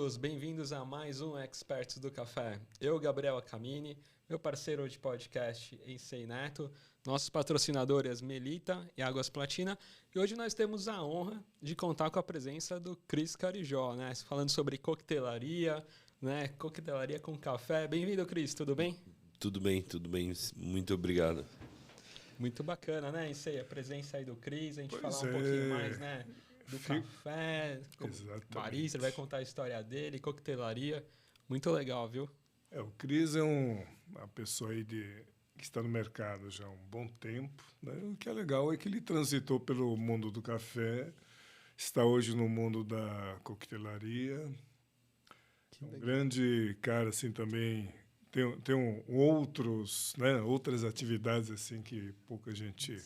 todos, bem-vindos a mais um Experts do Café. Eu, Gabriel Acamini, meu parceiro de podcast, Ensei Neto, nossos patrocinadores Melita e Águas Platina. E hoje nós temos a honra de contar com a presença do Cris Carijó, né? Falando sobre coquetelaria, né? Coquetelaria com café. Bem-vindo, Cris, tudo bem? Tudo bem. Muito obrigado. Muito bacana, né? Ensei a presença aí do Cris, a gente Pois falar um pouquinho mais, né? Do café, como barista, ele vai contar a história dele, coquetelaria. Muito legal, viu? O Cris é uma pessoa aí que está no mercado já há um bom tempo, né? O que é legal é que ele transitou pelo mundo do café, está hoje no mundo da coquetelaria. É um grande cara, assim, também. Tem outros, né? Outras atividades assim que pouca gente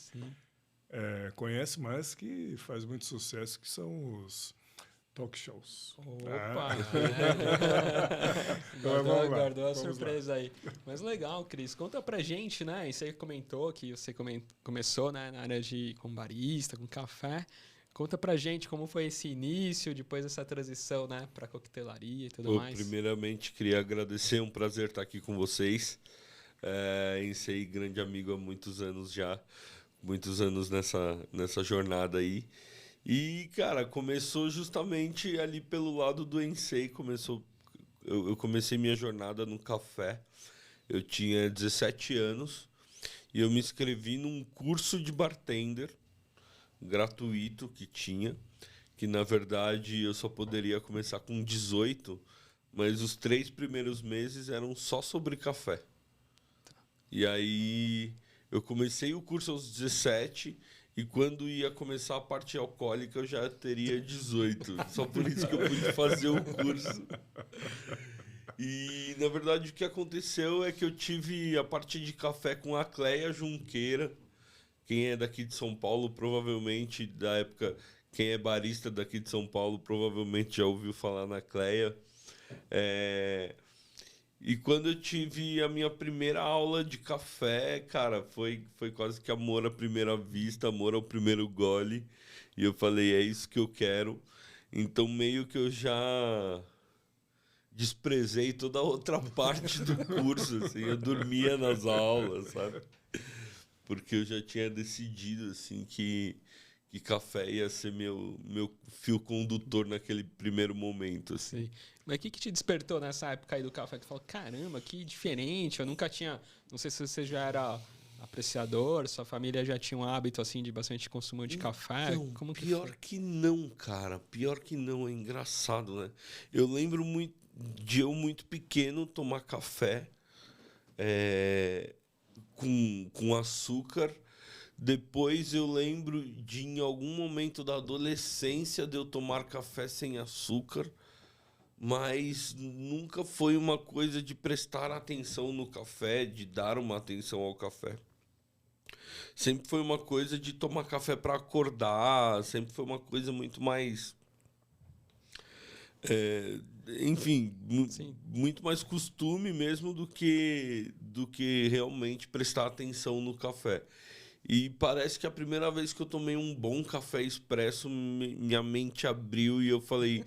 conhece, mas que faz muito sucesso, que são os talk shows. Opa! Então, guardou a surpresa aí. Mas legal, Cris. Conta pra gente, né? E você comentou que você começou, né, na área com barista, com café. Conta pra gente como foi esse início, depois essa transição, né, pra coquetelaria e tudo mais. Primeiramente, queria agradecer, é um prazer estar aqui com vocês. Ensei grande amigo há muitos anos já, muitos anos nessa jornada aí. E, cara, começou justamente ali pelo lado do Ensei. Eu comecei minha jornada no café. Eu tinha 17 anos e eu me inscrevi num curso de bartender gratuito que na verdade eu só poderia começar com 18, mas os 3 primeiros meses eram só sobre café. E aí eu comecei o curso aos 17 e quando ia começar a parte alcoólica eu já teria 18. Só por isso que eu pude fazer o curso. E na verdade o que aconteceu é que eu tive a parte de café com a Cleia Junqueira. Quem é daqui de São Paulo, provavelmente, da época, quem é barista daqui de São Paulo, provavelmente já ouviu falar na Cleia. E quando eu tive a minha primeira aula de café, cara, foi quase que amor à primeira vista, amor ao primeiro gole. E eu falei, é isso que eu quero. Então, meio que eu já desprezei toda a outra parte do curso, assim. Eu dormia nas aulas, sabe? Porque eu já tinha decidido assim que café ia ser meu fio condutor naquele primeiro momento. Assim. Sim. Mas o que te despertou nessa época aí do café? Que tu falou, caramba, que diferente. Eu nunca tinha... Não sei se você já era apreciador, sua família já tinha um hábito assim de bastante consumo de café. Então, Como que pior foi? que não, cara. Pior que não. É engraçado, né? Eu lembro muito de eu muito pequeno tomar café com açúcar. Depois eu lembro de, em algum momento da adolescência, de eu tomar café sem açúcar, mas nunca foi uma coisa de prestar atenção no café, de dar uma atenção ao café. Sempre foi uma coisa de tomar café para acordar, sempre foi uma coisa muito mais... enfim, muito mais costume mesmo do que realmente prestar atenção no café. E parece que a primeira vez que eu tomei um bom café expresso, minha mente abriu e eu falei,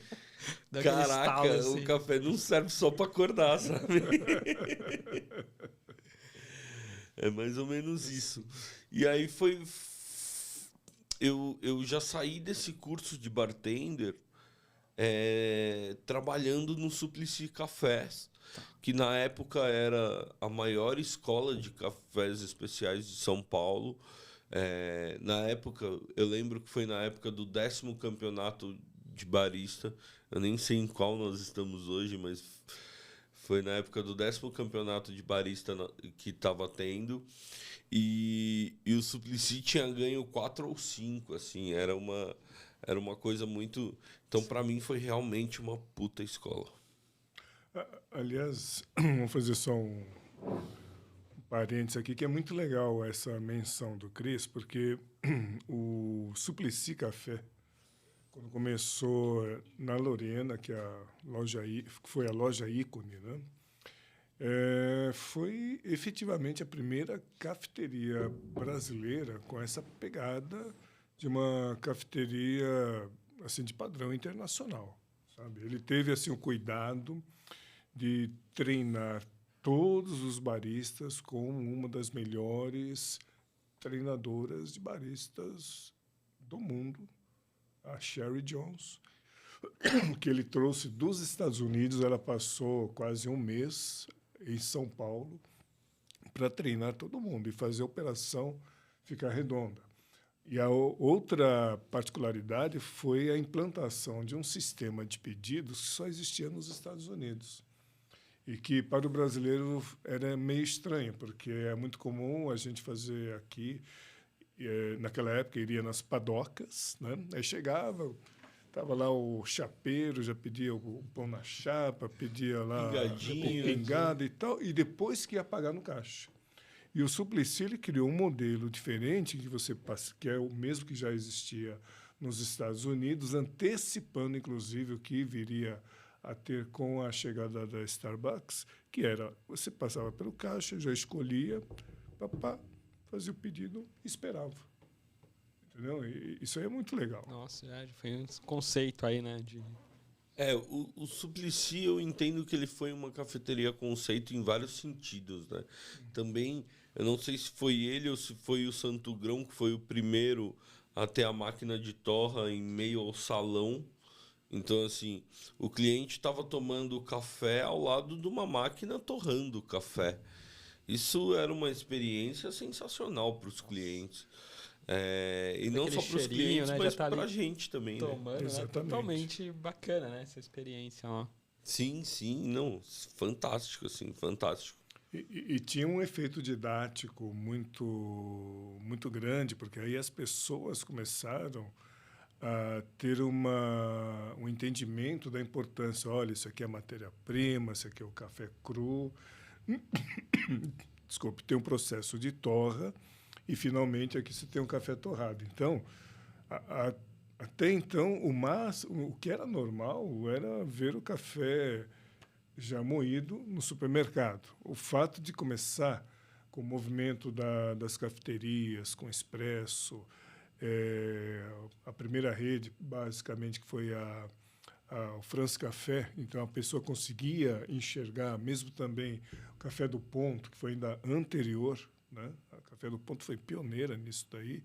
caraca, estalo, assim. o café não serve só para acordar, sabe? É mais ou menos isso. E aí eu já saí desse curso de bartender trabalhando no Suplicy Cafés, que na época era a maior escola de cafés especiais de São Paulo. Na época, eu lembro que foi na época do 10º campeonato de barista. Eu nem sei em qual nós estamos hoje, mas foi na época do 10º campeonato de barista que estava tendo. E o Suplicy tinha ganho 4 ou 5, assim, era uma coisa muito... Então, para mim, foi realmente uma puta escola. Aliás, vamos fazer só um parênteses aqui, que é muito legal essa menção do Cris, porque o Suplicy Café, quando começou na Lorena, que foi a loja ícone, né? Foi efetivamente a primeira cafeteria brasileira com essa pegada de uma cafeteria assim de padrão internacional, sabe? Ele teve assim o cuidado de treinar todos os baristas com uma das melhores treinadoras de baristas do mundo, a Sherry Jones, que ele trouxe dos Estados Unidos. Ela passou quase um mês em São Paulo para treinar todo mundo e fazer a operação ficar redonda. E a outra particularidade foi a implantação de um sistema de pedidos que só existia nos Estados Unidos e que para o brasileiro era meio estranho, porque é muito comum a gente fazer aqui. Naquela época iria nas padocas, né? Aí chegava, estava lá o chapeiro, já pedia o pão na chapa, pedia lá o pingado e tal, e depois que ia pagar no caixa. E o Suplicy ele criou um modelo diferente que você passa, que é o mesmo que já existia nos Estados Unidos, antecipando inclusive o que viria a ter com a chegada da Starbucks, que era você passava pelo caixa, já escolhia, papá, fazia o pedido e esperava. Entendeu? E isso aí é muito legal. Nossa, foi um conceito aí, né? O Suplicy, eu entendo que ele foi uma cafeteria conceito em vários sentidos, né? Também, eu não sei se foi ele ou se foi o Santo Grão, que foi o primeiro a ter a máquina de torra em meio ao salão. Então, assim, o cliente estava tomando café ao lado de uma máquina torrando café. Isso era uma experiência sensacional para os clientes. E não só para os clientes, né? mas para a gente também. Tomando, né? Exatamente. Totalmente bacana, né? Essa experiência lá. Sim, não, fantástico, assim, fantástico. E tinha um efeito didático muito grande, porque aí as pessoas começaram a ter um entendimento da importância. Olha, isso aqui é matéria-prima, isso aqui é o café cru. Desculpe, tem um processo de torra e, finalmente, aqui você tem um café torrado. Então, até então, o que era normal era ver o café já moído no supermercado. O fato de começar com o movimento das cafeterias, com expresso, a primeira rede, basicamente, que foi o France Café, então a pessoa conseguia enxergar, mesmo também o Café do Ponto, que foi ainda anterior, né? O Café do Ponto foi pioneira nisso daí.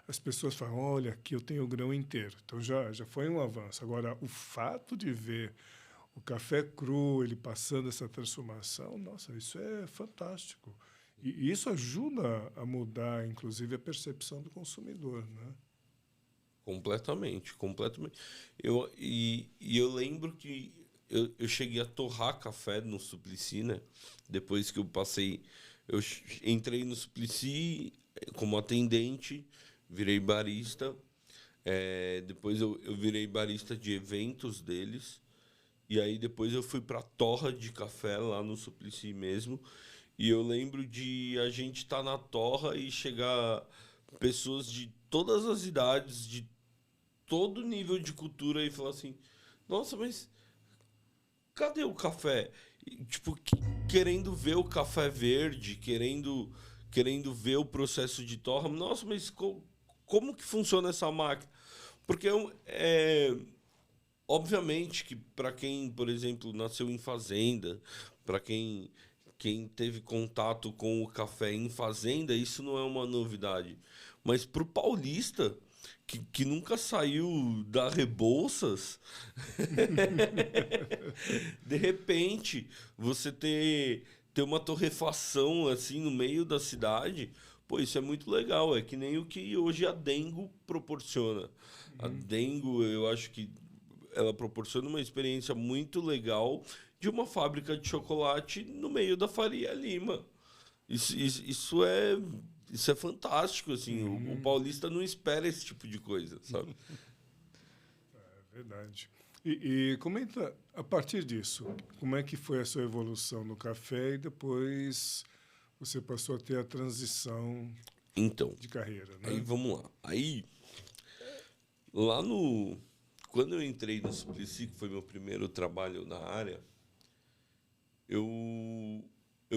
As pessoas falam, olha, aqui eu tenho o grão inteiro. Então já foi um avanço. Agora, o fato de ver o café cru, ele passando essa transformação, nossa, isso é fantástico. E isso ajuda a mudar, inclusive, a percepção do consumidor, né? Completamente. Eu lembro que eu cheguei a torrar café no Suplicy, né? Depois que eu entrei no Suplicy como atendente, virei barista. Depois eu virei barista de eventos deles. E aí depois eu fui para a torra de café lá no Suplicy mesmo. E eu lembro de a gente estar na torra e chegar pessoas de todas as idades, de todo nível de cultura e falar assim, nossa, mas cadê o café? E, tipo, querendo ver o café verde, querendo ver o processo de torra. Nossa, mas como que funciona essa máquina? Porque obviamente que para quem, por exemplo, nasceu em fazenda, para quem teve contato com o café em fazenda, isso não é uma novidade. Mas para o paulista, que nunca saiu da Rebouças, de repente, você ter uma torrefação assim no meio da cidade, pô, isso é muito legal. É que nem o que hoje a Dengo proporciona. A Dengo, eu acho que ela proporciona uma experiência muito legal de uma fábrica de chocolate no meio da Faria Lima. Isso é fantástico, assim. O paulista não espera esse tipo de coisa, sabe? É verdade. E comenta, a partir disso, como é que foi a sua evolução no café e depois você passou a ter a transição de carreira, né? Aí vamos lá. Aí, quando eu entrei no Suplicy, que foi meu primeiro trabalho na área, eu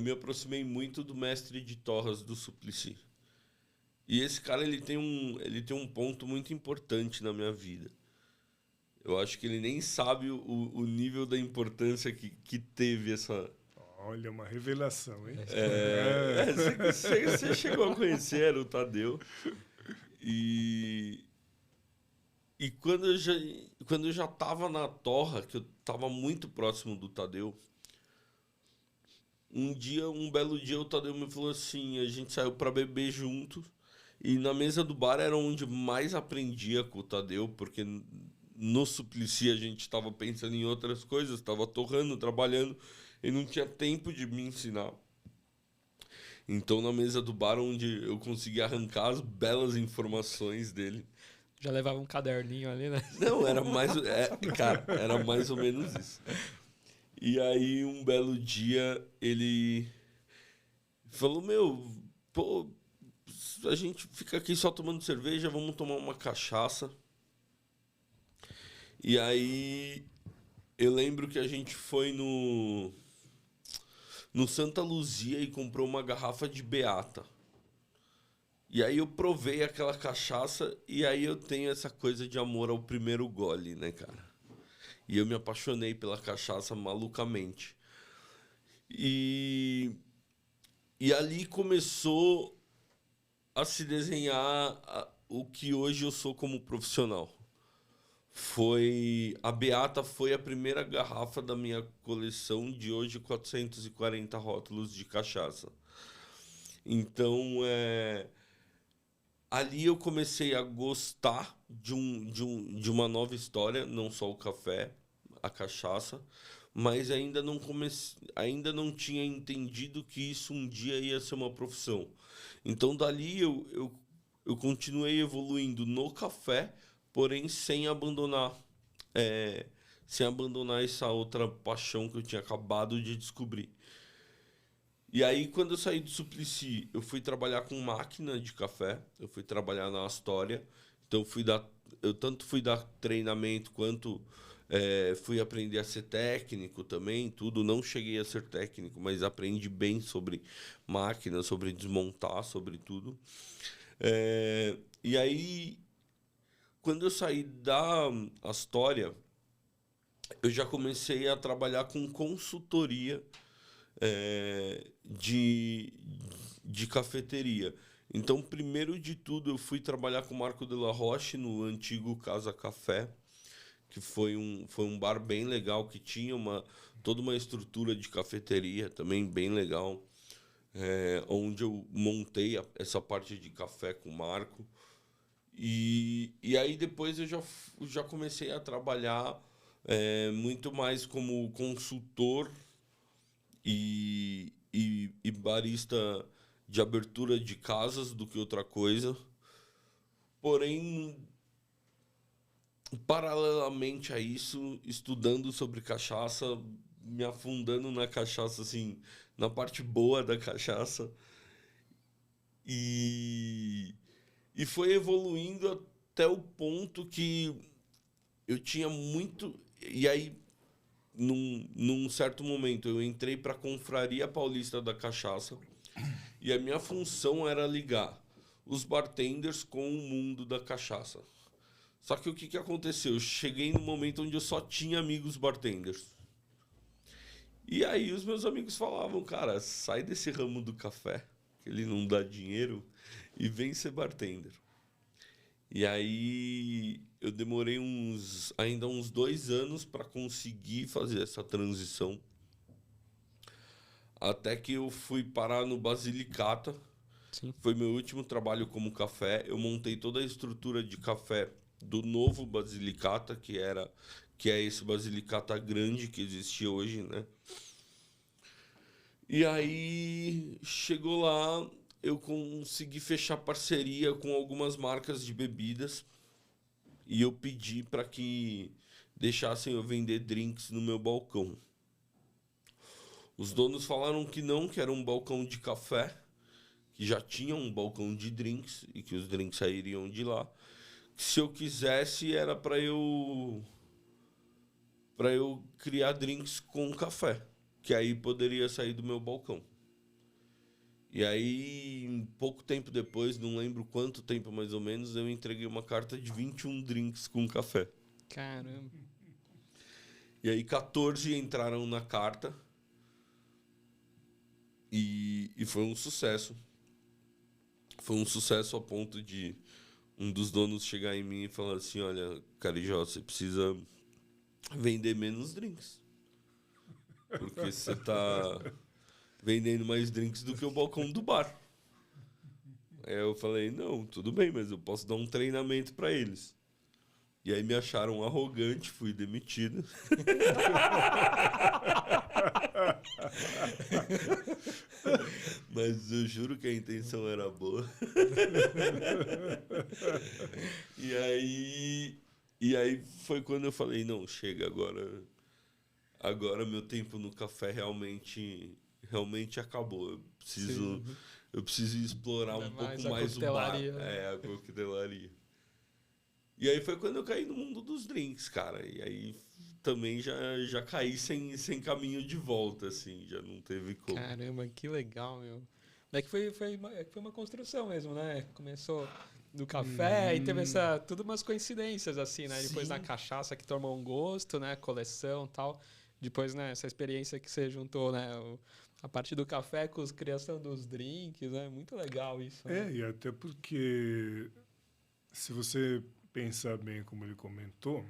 me aproximei muito do mestre de torras do Suplicy. E esse cara, ele tem um ponto muito importante na minha vida. Eu acho que ele nem sabe o nível da importância que teve essa... Olha, uma revelação, hein? Você chegou a conhecer o Tadeu. E quando eu já estava na Torra, que eu estava muito próximo do Tadeu, um belo dia, o Tadeu me falou assim, a gente saiu para beber junto, e na mesa do bar era onde mais aprendia com o Tadeu, porque no Suplicy a gente estava pensando em outras coisas, estava torrando, trabalhando, e não tinha tempo de me ensinar. Então, na mesa do bar, onde eu consegui arrancar as belas informações dele. Já levava um caderninho ali, né? Não, era mais... cara, era mais ou menos isso. E aí, um belo dia, ele falou, pô, a gente fica aqui só tomando cerveja, vamos tomar uma cachaça. E aí, eu lembro que a gente foi no Santa Luzia e comprou uma garrafa de Beata. E aí eu provei aquela cachaça e aí eu tenho essa coisa de amor ao primeiro gole, né, cara? E eu me apaixonei pela cachaça malucamente. E ali começou a se desenhar o que hoje eu sou como profissional. A Beata foi a primeira garrafa da minha coleção de hoje 440 rótulos de cachaça. Então, ali eu comecei a gostar de uma nova história, não só o café, a cachaça, mas ainda não tinha entendido que isso um dia ia ser uma profissão. Então, dali eu continuei evoluindo no café, porém sem abandonar essa outra paixão que eu tinha acabado de descobrir. E aí, quando eu saí do Suplicy, eu fui trabalhar com máquina de café, eu fui trabalhar na Astoria, então eu tanto fui dar treinamento quanto fui aprender a ser técnico também, tudo. Não cheguei a ser técnico, mas aprendi bem sobre máquina, sobre desmontar, sobre tudo. E aí, quando eu saí da Astoria, eu já comecei a trabalhar com consultoria de cafeteria. Então, primeiro de tudo, eu fui trabalhar com o Marco de la Roche no antigo Casa Café, que foi um bar bem legal, que tinha toda uma estrutura de cafeteria também bem legal, onde eu montei essa parte de café com o Marco. E aí depois eu já comecei a trabalhar muito mais como consultor e barista de abertura de casas do que outra coisa. Porém, paralelamente a isso, estudando sobre cachaça, me afundando na cachaça, assim, na parte boa da cachaça. E foi evoluindo até o ponto que eu tinha muito... E aí, num certo momento, eu entrei para a Confraria Paulista da Cachaça e a minha função era ligar os bartenders com o mundo da cachaça. Só que o que aconteceu? Eu cheguei num momento onde eu só tinha amigos bartenders. E aí os meus amigos falavam, cara, sai desse ramo do café, que ele não dá dinheiro, e vem ser bartender. E aí eu demorei ainda uns 2 anos para conseguir fazer essa transição. Até que eu fui parar no Basilicata. Sim. Foi meu último trabalho como café. Eu montei toda a estrutura de café do novo Basilicata, que é esse Basilicata grande que existe hoje, né? E aí chegou lá, eu consegui fechar parceria com algumas marcas de bebidas e eu pedi para que deixassem eu vender drinks no meu balcão. Os donos falaram que não, que era um balcão de café, que já tinha um balcão de drinks e que os drinks sairiam de lá. Se eu quisesse, era para eu criar drinks com café, que aí poderia sair do meu balcão. E aí, pouco tempo depois, não lembro quanto tempo mais ou menos, eu entreguei uma carta de 21 drinks com café. Caramba. E aí 14 entraram na carta e foi um sucesso. Foi um sucesso a ponto de um dos donos chegar em mim e falar assim, olha, Carijó, você precisa vender menos drinks. Porque você tá vendendo mais drinks do que o balcão do bar. Aí eu falei, não, tudo bem, mas eu posso dar um treinamento para eles. E aí me acharam arrogante, fui demitido. Mas eu juro que a intenção era boa. E aí foi quando eu falei, não, chega agora. Agora meu tempo no café realmente acabou. Eu preciso explorar um pouco mais o bar, a coquetelaria. E aí foi quando eu caí no mundo dos drinks, cara. E aí também já caí sem caminho de volta, assim, já não teve como. Caramba, que legal, meu. É que foi uma construção mesmo, né? Começou do café e teve tudo umas coincidências, assim, né? Sim. Depois na cachaça que tomou um gosto, né? Coleção e tal. Depois, né, essa experiência que você juntou, né? A parte do café com a criação dos drinks, né? Muito legal isso. Né? E até porque, se você pensar bem como ele comentou,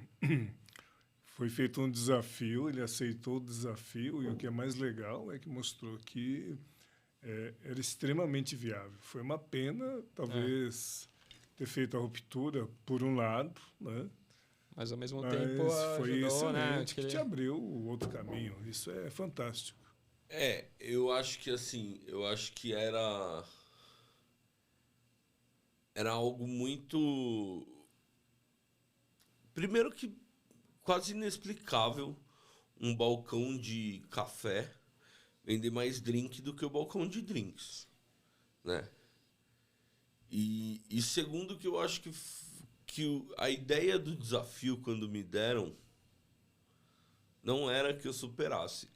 foi feito um desafio, ele aceitou o desafio e o que é mais legal é que mostrou que era extremamente viável. Foi uma pena, talvez, ter feito a ruptura por um lado, né? Mas ao mesmo tempo foi ajudou, né? que te abriu o outro caminho. Isso é fantástico. Eu acho que assim, era algo muito, primeiro que quase inexplicável um balcão de café vender mais drink do que o balcão de drinks, né? E segundo que eu acho que a ideia do desafio quando me deram não era que eu superasse.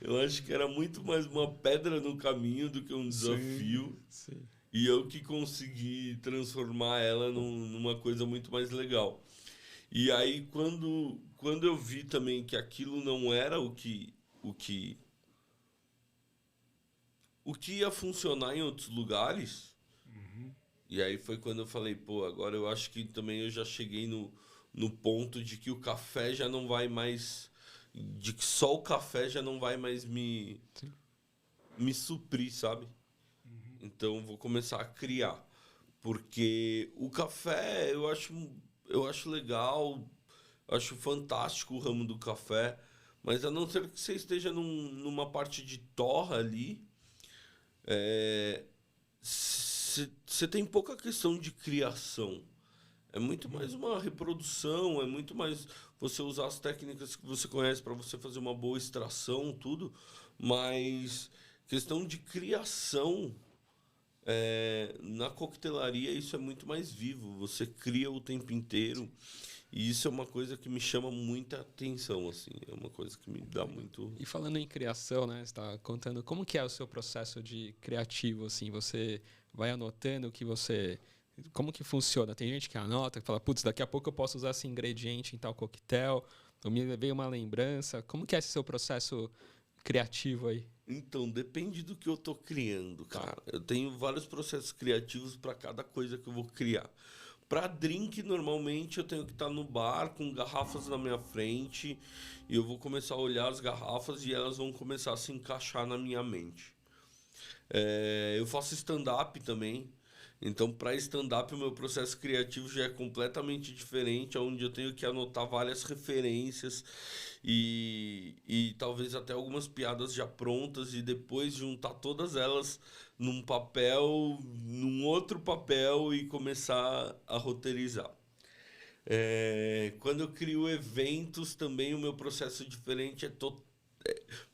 Eu acho que era muito mais uma pedra no caminho do que um desafio. Sim. E eu que consegui transformar ela numa coisa muito mais legal. E aí, quando eu vi também que aquilo não era o que ia funcionar em outros lugares, e aí foi quando eu falei, pô, agora eu acho que também eu já cheguei no ponto de que o café já não vai mais... De que só o café já não vai mais me suprir, sabe? Então, vou começar a criar. Porque o café, eu acho legal, eu acho fantástico o ramo do café, mas a não ser que você esteja numa parte de torra ali, você tem pouca questão de criação. É muito mais uma reprodução, é muito mais você usar as técnicas que você conhece para você fazer uma boa extração, tudo, mas questão de criação, na coquetelaria isso é muito mais vivo, você cria o tempo inteiro. E isso é uma coisa que me chama muita atenção, assim. É uma coisa que me dá muito... E falando em criação, né? Você está contando como que é o seu processo de criativo, assim? Você vai anotando o que você... Como que funciona? Tem gente que anota, que fala, putz, daqui a pouco eu posso usar esse ingrediente em tal coquetel. Ou me veio uma lembrança. Como que é esse seu processo criativo aí? Então, depende do que eu tô criando, cara. Eu tenho vários processos criativos para cada coisa que eu vou criar. Para drink, normalmente, eu tenho que estar no bar com garrafas na minha frente e eu vou começar a olhar as garrafas e elas vão começar a se encaixar na minha mente. Eu faço stand-up também. Então, para stand-up, o meu processo criativo já é completamente diferente, onde eu tenho que anotar várias referências e talvez até algumas piadas já prontas e depois juntar todas elas num papel, num outro papel e começar a roteirizar. Quando eu crio eventos também, o meu processo diferente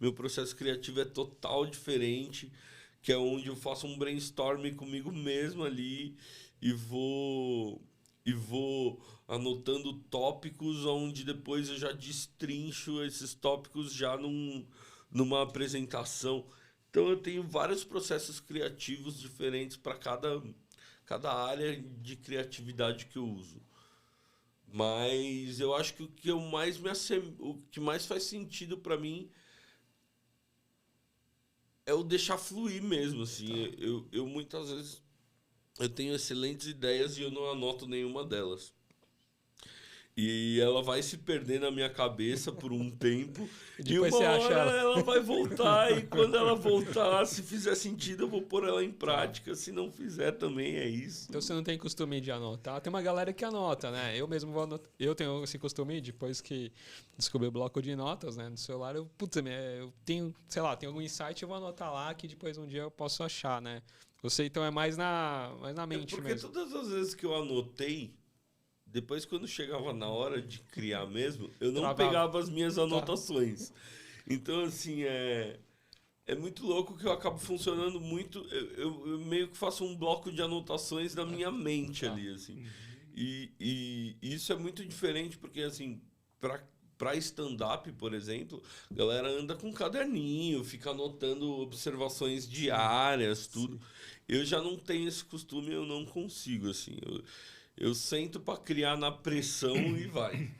meu processo criativo é total diferente, que é onde eu faço um brainstorming comigo mesmo ali e vou anotando tópicos onde depois eu já destrincho esses tópicos já numa apresentação. Então eu tenho vários processos criativos diferentes para cada área de criatividade que eu uso. Mas eu acho que o que mais faz sentido para mim é o deixar fluir mesmo, assim. Eu muitas vezes eu tenho excelentes ideias e eu não anoto nenhuma delas. E ela vai se perder na minha cabeça por um tempo. E uma hora ela vai voltar. E quando ela voltar, se fizer sentido, eu vou pôr ela em prática. Se não fizer, também é isso. Então você não tem costume de anotar. Tem uma galera que anota, né? Eu mesmo vou anotar. Eu tenho esse costume, depois que descobri o bloco de notas, né, no celular, eu tenho, sei lá, tem algum insight, eu vou anotar lá que depois um dia eu posso achar, né? Você então é mais na mente porque mesmo. Todas as vezes que eu anotei, depois, quando chegava na hora de criar mesmo, eu não pegava as minhas anotações. Então, assim, é muito louco que eu acabo funcionando muito. Eu meio que faço um bloco de anotações na minha mente ali, assim. E isso é muito diferente, porque, assim, para stand-up, por exemplo, a galera anda com um caderninho, fica anotando observações diárias, tudo. Sim. Eu já não tenho esse costume, eu não consigo, assim. Eu sento para criar na pressão e vai.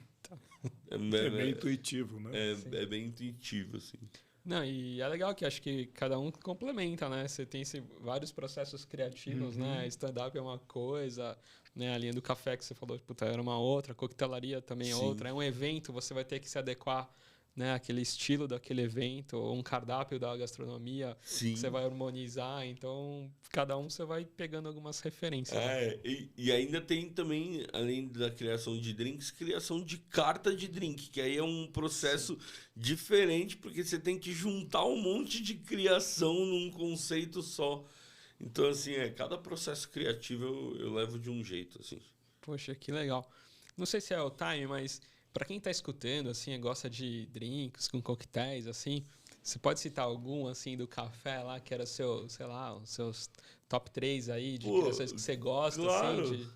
É bem intuitivo, né? É bem intuitivo, assim. Não, e é legal que acho que cada um complementa, né? Você tem vários processos criativos, né? Stand-up é uma coisa, né? A linha do café que você falou, puta, era uma outra, a coquetelaria também é outra. É um evento, você vai ter que se adequar, né? Aquele estilo daquele evento, ou um cardápio da gastronomia, que você vai harmonizar. Então, cada um você vai pegando algumas referências. Né? E ainda tem também, além da criação de drinks, criação de carta de drink, que aí é um processo diferente, porque você tem que juntar um monte de criação num conceito só. Então, assim, cada processo criativo eu levo de um jeito, assim. Poxa, que legal. Não sei se é o time, mas para quem está escutando, assim, gosta de drinks com coquetéis, assim, você pode citar algum, assim, do café lá, que era seu, sei lá, os seus top 3 aí, de criações que você gosta, claro. assim, de...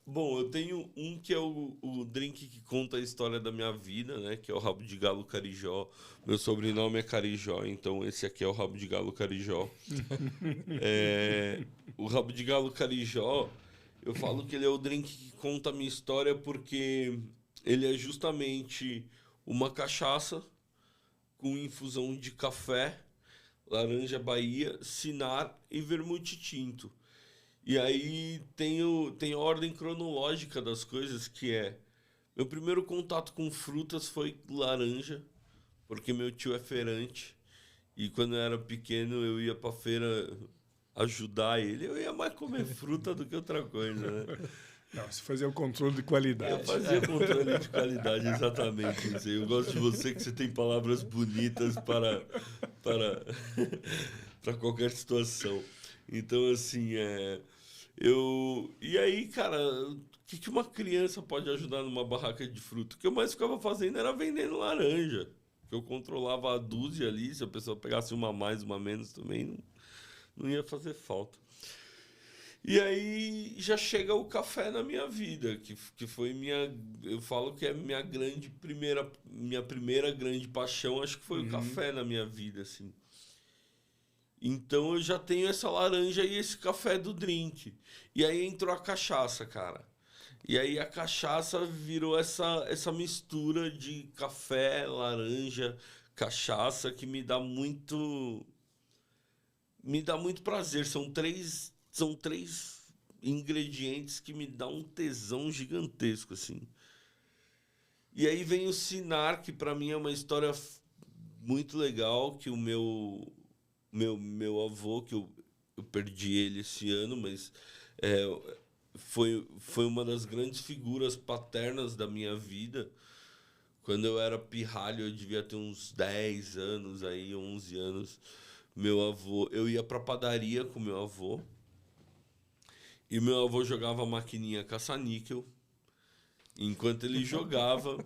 Bom, eu tenho um que é o drink que conta a história da minha vida, né? Que é o Rabo de Galo Carijó. Meu sobrenome é Carijó, então esse aqui é o Rabo de Galo Carijó. O Rabo de Galo Carijó, eu falo que ele é o drink que conta a minha história porque ele é justamente uma cachaça com infusão de café, laranja Bahia, cinar e vermute tinto. E aí tem a ordem cronológica das coisas, que é... Meu primeiro contato com frutas foi laranja, porque meu tio é feirante. E quando eu era pequeno, eu ia pra feira ajudar ele. Eu ia mais comer fruta do que outra coisa, né? Não, você fazia o controle de qualidade. Eu fazia controle de qualidade, exatamente. Eu gosto de você, que você tem palavras bonitas para qualquer situação. Então, assim, E aí, cara, o que uma criança pode ajudar numa barraca de fruta? O que eu mais ficava fazendo era vendendo laranja. Eu controlava a dúzia ali, se a pessoa pegasse uma a mais, uma a menos também, não ia fazer falta. E aí já chega o café na minha vida, que foi eu falo que é minha primeira grande paixão, acho que foi o café na minha vida, assim. Então eu já tenho essa laranja e esse café do drink. E aí entrou a cachaça, cara. E aí a cachaça virou essa mistura de café, laranja, cachaça, que me dá muito prazer. São três ingredientes que me dão um tesão gigantesco, assim. E aí vem o cinar, que para mim é uma história muito legal, que o meu avô, que eu perdi ele esse ano, mas foi uma das grandes figuras paternas da minha vida. Quando eu era pirralho, eu devia ter uns 10 anos, aí, 11 anos. Meu avô, eu ia pra padaria com meu avô, e meu avô jogava maquininha caça-níquel. Enquanto ele jogava,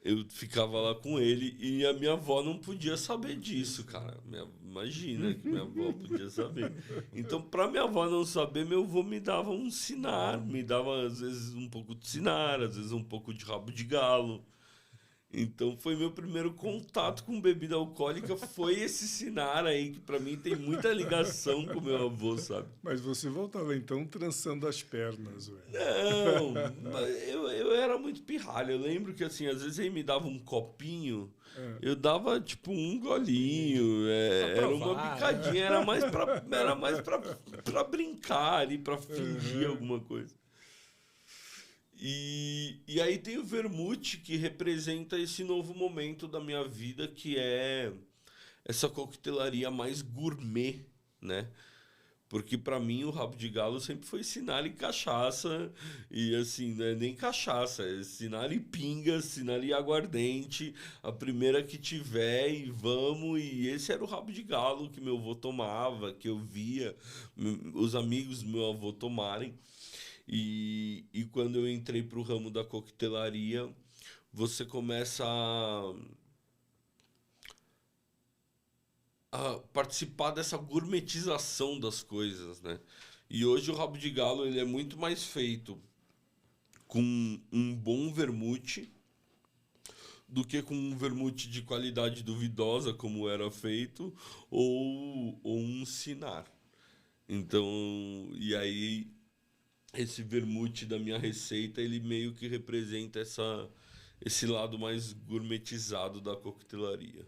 eu ficava lá com ele, e a minha avó não podia saber disso, cara. Imagina que minha avó podia saber. Então, pra minha avó não saber, meu avô me dava um cinar. Me dava, às vezes, um pouco de cinar, às vezes um pouco de rabo de galo. Então foi meu primeiro contato com bebida alcoólica, foi esse Cynar aí, que pra mim tem muita ligação com meu avô, sabe? Mas você voltava então trançando as pernas, ué. Não, mas eu era muito pirralho. Eu lembro que assim, às vezes ele me dava um copinho, eu dava tipo um golinho, era uma picadinha, era mais pra brincar ali, pra fingir alguma coisa. E aí tem o vermute, que representa esse novo momento da minha vida, que é essa coquetelaria mais gourmet, né? Porque pra mim o rabo de galo sempre foi Cynar e cachaça, e assim, não é nem cachaça, é Cynar e pinga, Cynar e aguardente, a primeira que tiver e vamos, e esse era o rabo de galo que meu avô tomava, que eu via os amigos do meu avô tomarem. E quando eu entrei para o ramo da coquetelaria, você começa a participar dessa gourmetização das coisas, né? E hoje o rabo de galo ele é muito mais feito com um bom vermute do que com um vermute de qualidade duvidosa, como era feito, ou um Cynar. Então, e aí esse vermute da minha receita, ele meio que representa esse lado mais gourmetizado da coquetelaria.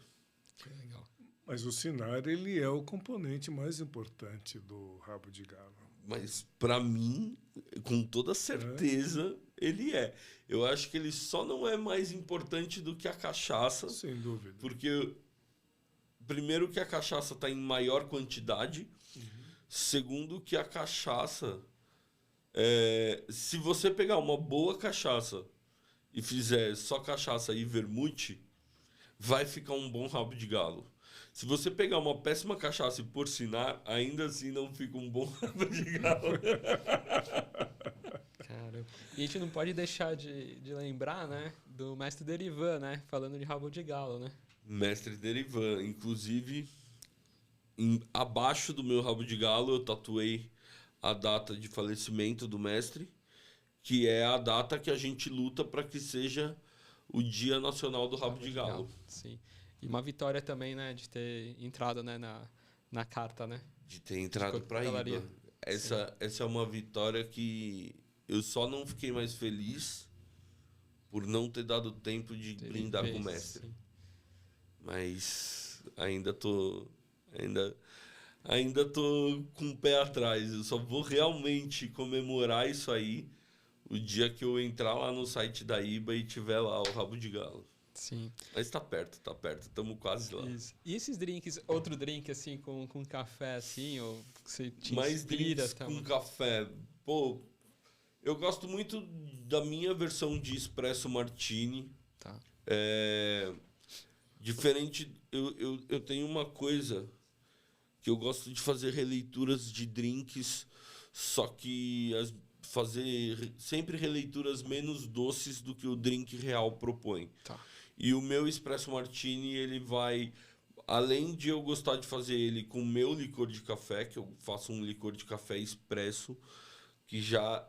Que legal. Mas o Cynar, ele é o componente mais importante do rabo de galo. Mas, para mim, com toda certeza, ele é. Eu acho que ele só não é mais importante do que a cachaça. Sem dúvida. Porque, primeiro, que a cachaça está em maior quantidade. Segundo, que a cachaça... se você pegar uma boa cachaça e fizer só cachaça e vermute, vai ficar um bom rabo de galo. Se você pegar uma péssima cachaça e pôr Cynar, ainda assim não fica um bom rabo de galo. Caramba. E a gente não pode deixar de lembrar, né, do mestre Derivan, né, falando de rabo de galo, né? Mestre Derivan. Inclusive, abaixo do meu rabo de galo, eu tatuei a data de falecimento do mestre, que é a data que a gente luta para que seja o Dia Nacional do Rabo de Galo. Sim. E uma vitória também, né, de ter entrado, né, na carta, né? De ter entrado para a IBA. Essa é uma vitória que eu só não fiquei mais feliz por não ter dado tempo de brindar com o mestre. Sim. Mas ainda tô com o pé atrás. Eu só vou realmente comemorar isso aí o dia que eu entrar lá no site da IBA e tiver lá o rabo de galo. Sim. Mas tá perto. Estamos quase lá. Isso. E esses drinks, outro drink assim com café assim, ou que você te mais inspira, drinks com café. Pô, eu gosto muito da minha versão de espresso martini. Tá. Diferente, eu tenho uma coisa que eu gosto de fazer releituras de drinks, só que fazer sempre releituras menos doces do que o drink real propõe. Tá. E o meu espresso martini, ele vai, além de eu gostar de fazer ele com o meu licor de café, que eu faço um licor de café expresso, que já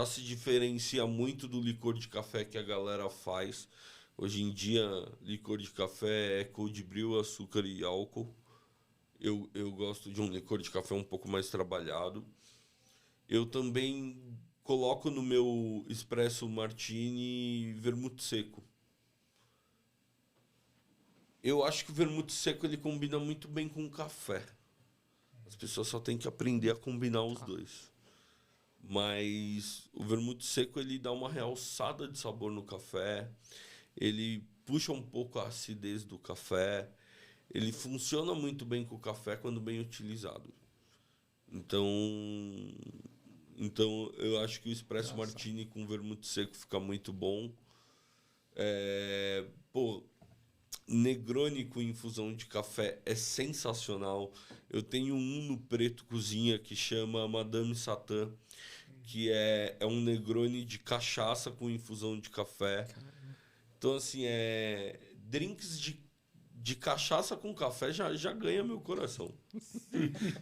se diferencia muito do licor de café que a galera faz. Hoje em dia, licor de café é cold brew, açúcar e álcool. Eu gosto de um licor de café um pouco mais trabalhado. Eu também coloco no meu espresso martini vermute seco. Eu acho que o vermute seco ele combina muito bem com o café. As pessoas só têm que aprender a combinar os dois. Mas o vermute seco ele dá uma realçada de sabor no café. Ele puxa um pouco a acidez do café. Ele funciona muito bem com o café quando bem utilizado. Então eu acho que o espresso martini com vermute seco fica muito bom. Negroni com infusão de café é sensacional. Eu tenho um no Preto Cozinha que chama Madame Satã, que é um Negroni de cachaça com infusão de café. Caramba. Então, assim, drinks de cachaça com café já ganha meu coração.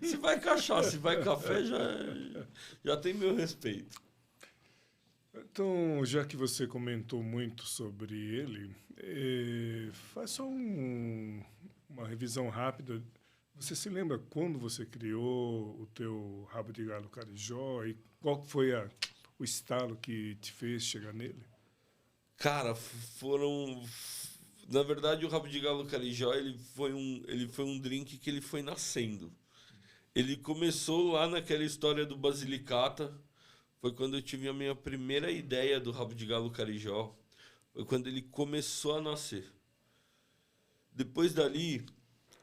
Se vai cachaça, se vai café, já tem meu respeito. Então, já que você comentou muito sobre ele, faz só uma revisão rápida. Você se lembra quando você criou o teu rabo de galo Carijó e qual foi o estalo que te fez chegar nele? Cara, na verdade, o rabo de galo Carijó, ele foi um drink que ele foi nascendo. Ele começou lá naquela história do Basilicata. Foi quando eu tive a minha primeira ideia do rabo de galo Carijó. Foi quando ele começou a nascer. Depois dali,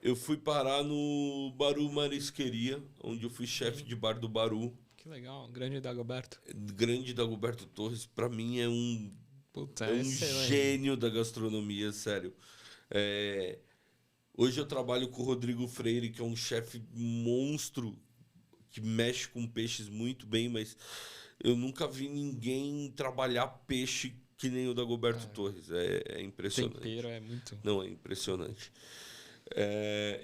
eu fui parar no Baru Marisqueria, onde eu fui chefe de bar do Baru. Que legal, grande Dagoberto. Grande Dagoberto Torres, pra mim é um Puta, é um excelente. gênio da gastronomia, sério. Hoje eu trabalho com o Rodrigo Freire, que é um chefe monstro, que mexe com peixes muito bem, mas eu nunca vi ninguém trabalhar peixe que nem o Dagoberto Torres. É impressionante. Tempero é muito... Não, é impressionante.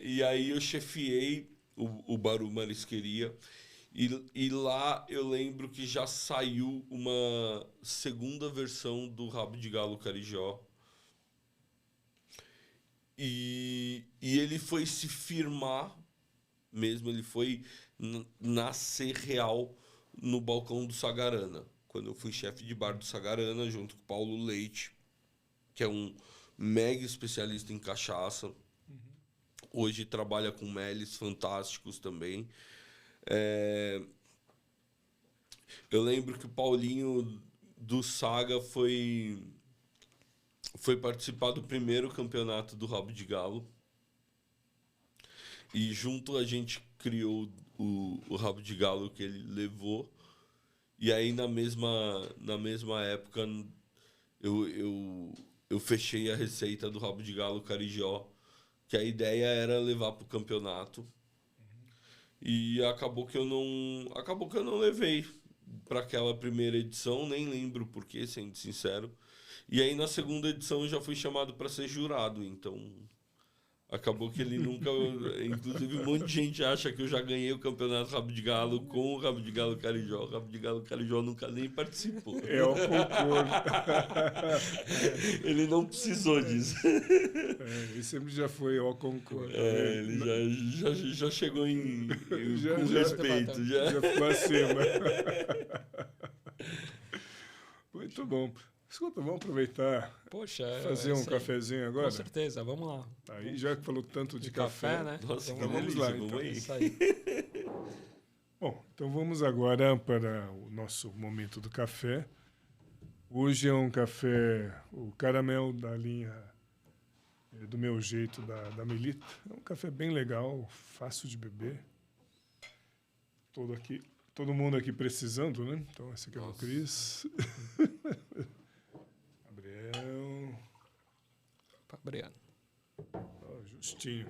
E aí eu chefiei o Baru Marisqueria. E lá eu lembro que já saiu uma segunda versão do rabo de galo Carijó. E ele foi se firmar mesmo, ele foi nascer real no balcão do Sagarana. Quando eu fui chefe de bar do Sagarana, junto com o Paulo Leite, que é um mega especialista em cachaça. Hoje trabalha com meles fantásticos também. Eu lembro que o Paulinho do Saga foi participar do primeiro campeonato do Rabo de Galo. E junto a gente criou o Rabo de Galo que ele levou. E aí na mesma época eu fechei a receita do Rabo de Galo Carijó, que a ideia era levar para o campeonato. E acabou que eu não levei para aquela primeira edição, nem lembro por quê, sendo sincero. E aí na segunda edição eu já fui chamado para ser jurado, então acabou que ele nunca... Inclusive um monte de gente acha que eu já ganhei o campeonato Rabo de Galo com o Rabo de Galo Carijó. O Rabo de Galo Carijó nunca nem participou. É o concurso. Ele não precisou disso. Ele sempre já foi ao concurso. Ele já chegou com Já respeito. já ficou acima. Muito bom. Escuta, vamos aproveitar, Poxa, fazer um cafezinho agora? Com certeza, vamos lá. Aí, já que falou tanto de café, né? Nossa, Então que vamos delícia, lá, vamos então. aí. Isso aí. Bom, então vamos agora para o nosso momento do café. Hoje é um café, o caramel da linha do meu jeito, da Melita. É um café bem legal, fácil de beber. Todo mundo aqui precisando, né? Então esse aqui é o Cris. Gabriel. Obrigado. Ó, Justinho.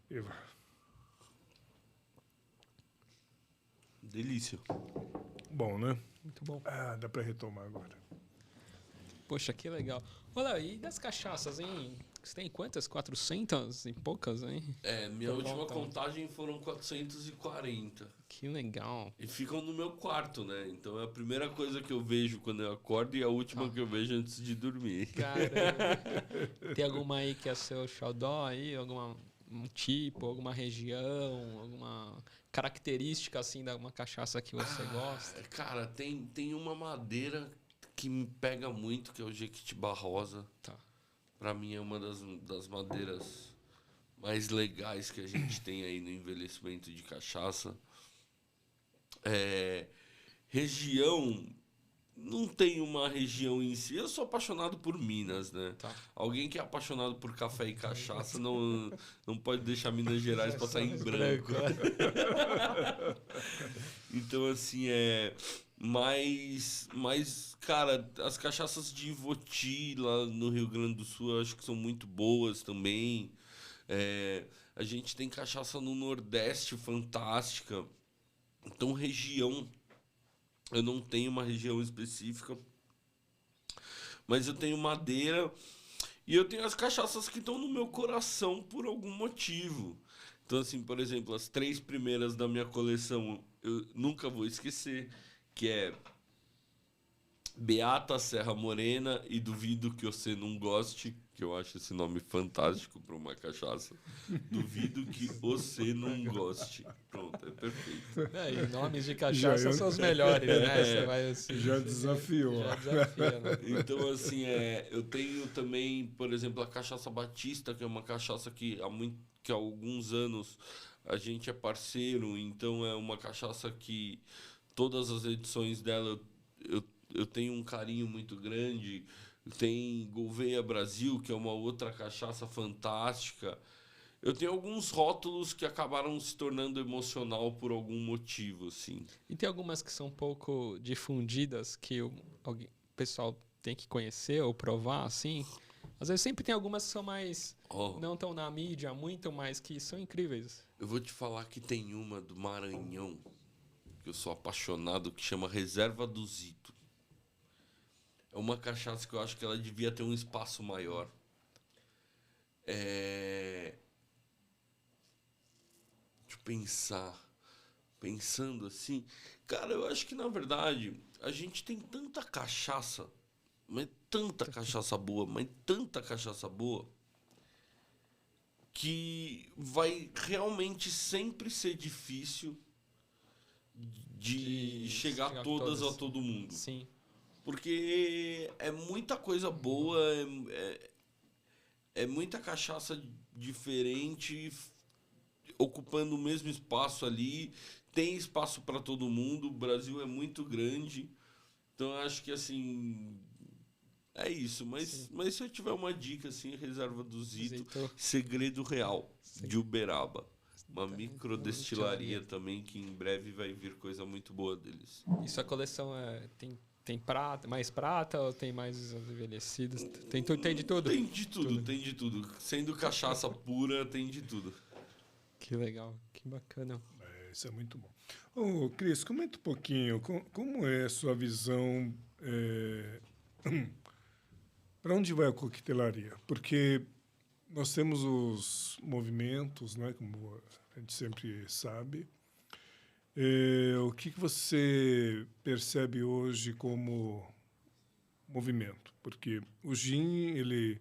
Eva. Delícia. Bom, né? Muito bom. Ah, dá para retomar agora. Poxa, que legal. Olha, e das cachaças, hein? Você tem quantas? 400 e poucas, hein? Minha Por última volta. contagem foram 440. Que legal. E ficam no meu quarto, né? Então é a primeira coisa que eu vejo quando eu acordo e a última que eu vejo antes de dormir. Caramba. Tem alguma aí que é seu xodó aí? Um tipo, alguma região, alguma característica assim de uma cachaça que você gosta? Cara, tem uma madeira que me pega muito, que é o Jequitibá Rosa. Tá. Pra mim é uma das madeiras mais legais que a gente tem aí no envelhecimento de cachaça. Região, não tem uma região em si. Eu sou apaixonado por Minas, né? Tá. Alguém que é apaixonado por café e cachaça não pode deixar Minas Gerais passar em branco. Então, assim, Mas, cara, as cachaças de Ivoti lá no Rio Grande do Sul eu acho que são muito boas também. A gente tem cachaça no Nordeste fantástica. Então, região, eu não tenho uma região específica, mas eu tenho madeira e eu tenho as cachaças que estão no meu coração por algum motivo. Então, assim, por exemplo, as 3 primeiras da minha coleção eu nunca vou esquecer, que é Beata, Serra Morena e Duvido que você não goste, que eu acho esse nome fantástico para uma cachaça. Duvido que você não goste. Pronto, é perfeito. E nomes de cachaça são os melhores, né? Você vai, assim, Já desafiou. Já desafia, né? Então, assim, eu tenho também, por exemplo, a Cachaça Batista, que é uma cachaça que há alguns anos a gente é parceiro, então é uma cachaça que todas as edições dela eu tenho um carinho muito grande. Tem Gouveia Brasil, que é uma outra cachaça fantástica. Eu tenho alguns rótulos que acabaram se tornando emocional por algum motivo, assim. E tem algumas que são um pouco difundidas que o pessoal tem que conhecer ou provar, assim. Às vezes sempre tem algumas que são mais... não tão na mídia muito, mas que são incríveis. Eu vou te falar que tem uma do Maranhão, que eu sou apaixonado, que chama Reserva do Zito. É uma cachaça que eu acho que ela devia ter um espaço maior. Deixa eu pensar. Pensando assim... Cara, eu acho que, na verdade, a gente tem tanta cachaça, mas tanta cachaça boa, que vai realmente sempre ser difícil de chegar todas a todo mundo. Sim. Porque é muita coisa boa, é muita cachaça diferente, ocupando o mesmo espaço ali. Tem espaço para todo mundo, o Brasil é muito grande. Então, eu acho que, assim, é isso. Mas se eu tiver uma dica, assim, Reserva do Zito, Segredo Real, de Uberaba. Uma microdestilaria também, que em breve vai vir coisa muito boa deles. E sua coleção tem prata, mais prata ou tem mais envelhecidos? Tem de tudo? Tem de tudo, tem de tudo. Sendo cachaça pura, tem de tudo. Que legal, que bacana. Isso é muito bom. Ô, Cris, comenta um pouquinho como é a sua visão para onde vai a coquetelaria? Porque nós temos os movimentos, né, como a gente sempre sabe. O que você percebe hoje como movimento? Porque o gin, ele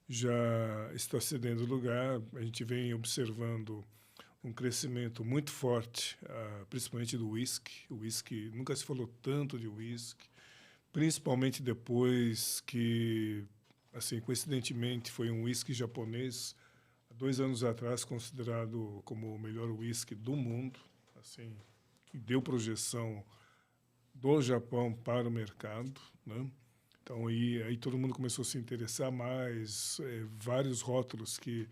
já está cedendo lugar, a gente vem observando um crescimento muito forte, principalmente do whisky. O whisky, nunca se falou tanto de whisky, principalmente depois que, assim, coincidentemente, foi um whisky japonês, há 2 anos atrás, considerado como o melhor whisky do mundo, assim, que deu projeção do Japão para o mercado, né? Então, aí todo mundo começou a se interessar mais, vários rótulos que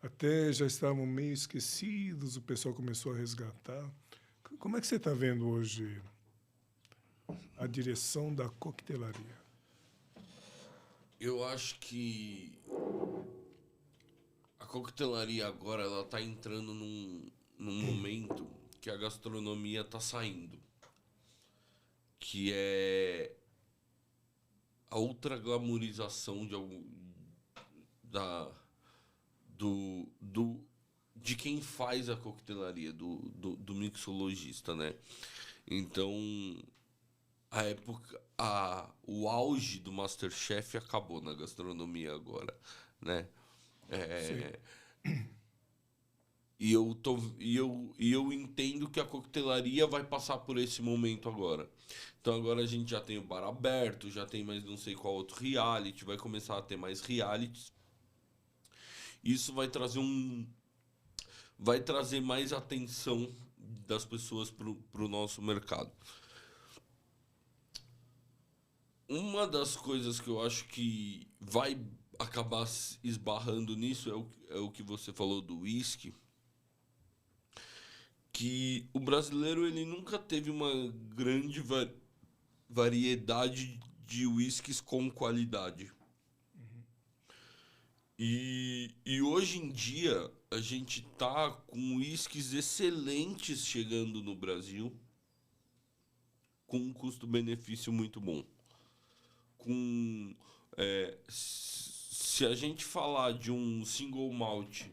até já estavam meio esquecidos, o pessoal começou a resgatar. Como é que você está vendo hoje a direção da coquetelaria? Eu acho que a coquetelaria agora ela está entrando num momento que a gastronomia está saindo, que é a ultra glamorização de quem faz a coquetelaria, do mixologista, né? Então, o auge do MasterChef acabou na gastronomia agora, né? E eu entendo que a coquetelaria vai passar por esse momento agora. Então agora a gente já tem o bar aberto, já tem mais não sei qual outro reality, vai começar a ter mais realities. Isso vai trazer mais atenção das pessoas pro nosso mercado. Uma das coisas que eu acho que vai acabar esbarrando nisso é o que você falou do whisky. Que o brasileiro ele nunca teve uma grande variedade de whiskies com qualidade. E hoje em dia a gente tá com whiskies excelentes chegando no Brasil com um custo-benefício muito bom. Se a gente falar de um single malt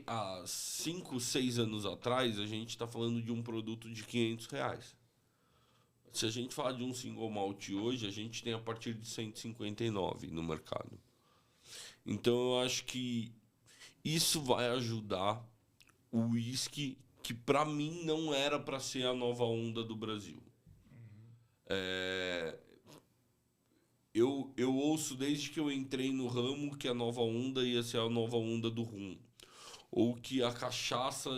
há 5, 6 anos atrás, a gente está falando de um produto de R$ 500. Se a gente falar de um single malt hoje, a gente tem a partir de 159 no mercado. Então eu acho que isso vai ajudar o whisky, que para mim não era para ser a nova onda do Brasil. Eu ouço desde que eu entrei no ramo que a nova onda ia ser a nova onda do rum. Ou que a cachaça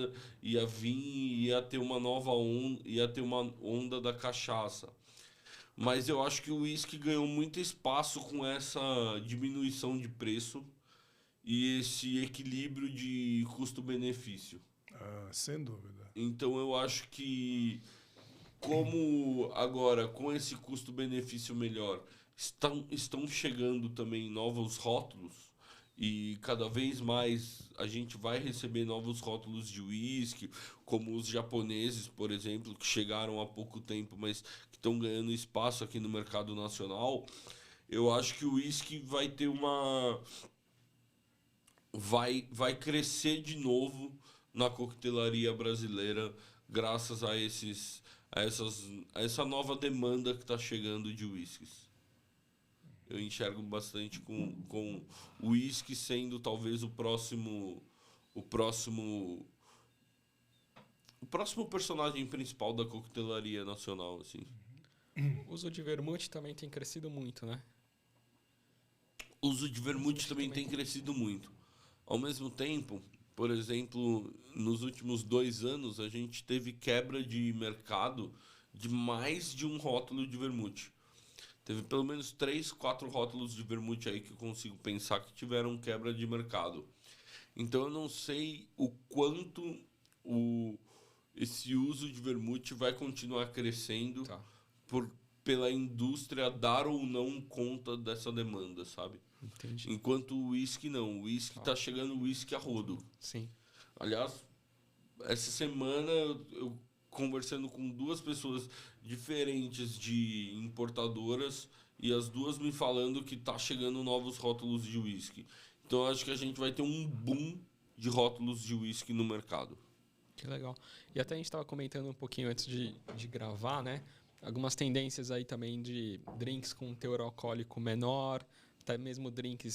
ia vir e ia ter uma nova onda, ia ter uma onda da cachaça. Mas eu acho que o uísque ganhou muito espaço com essa diminuição de preço e esse equilíbrio de custo-benefício. Sem dúvida. Então eu acho que, como agora com esse custo-benefício melhor, estão chegando também novos rótulos e cada vez mais a gente vai receber novos rótulos de uísque, como os japoneses, por exemplo, que chegaram há pouco tempo, mas que estão ganhando espaço aqui no mercado nacional. Eu acho que o uísque vai ter vai crescer de novo na coquetelaria brasileira, graças a essa nova demanda que está chegando de uísques. Eu enxergo bastante com o uísque sendo talvez o próximo personagem principal da coquetelaria nacional, assim. O uso de vermute também tem crescido muito, né? O uso de vermute também tem crescido muito. Ao mesmo tempo, por exemplo, nos últimos 2 anos, a gente teve quebra de mercado de mais de um rótulo de vermute. Teve pelo menos 3, 4 rótulos de vermute aí que eu consigo pensar que tiveram quebra de mercado. Então eu não sei o quanto esse uso de vermute vai continuar crescendo pela indústria dar ou não conta dessa demanda, sabe? Entendi. Enquanto o uísque não. O uísque tá chegando uísque a rodo. Sim. Aliás, essa semana eu conversando com 2 pessoas diferentes de importadoras e as 2 me falando que tá chegando novos rótulos de uísque. Então eu acho que a gente vai ter um boom de rótulos de uísque no mercado. Que legal. E até a gente estava comentando um pouquinho antes de gravar, né? Algumas tendências aí também de drinks com teor alcoólico menor, até mesmo drinks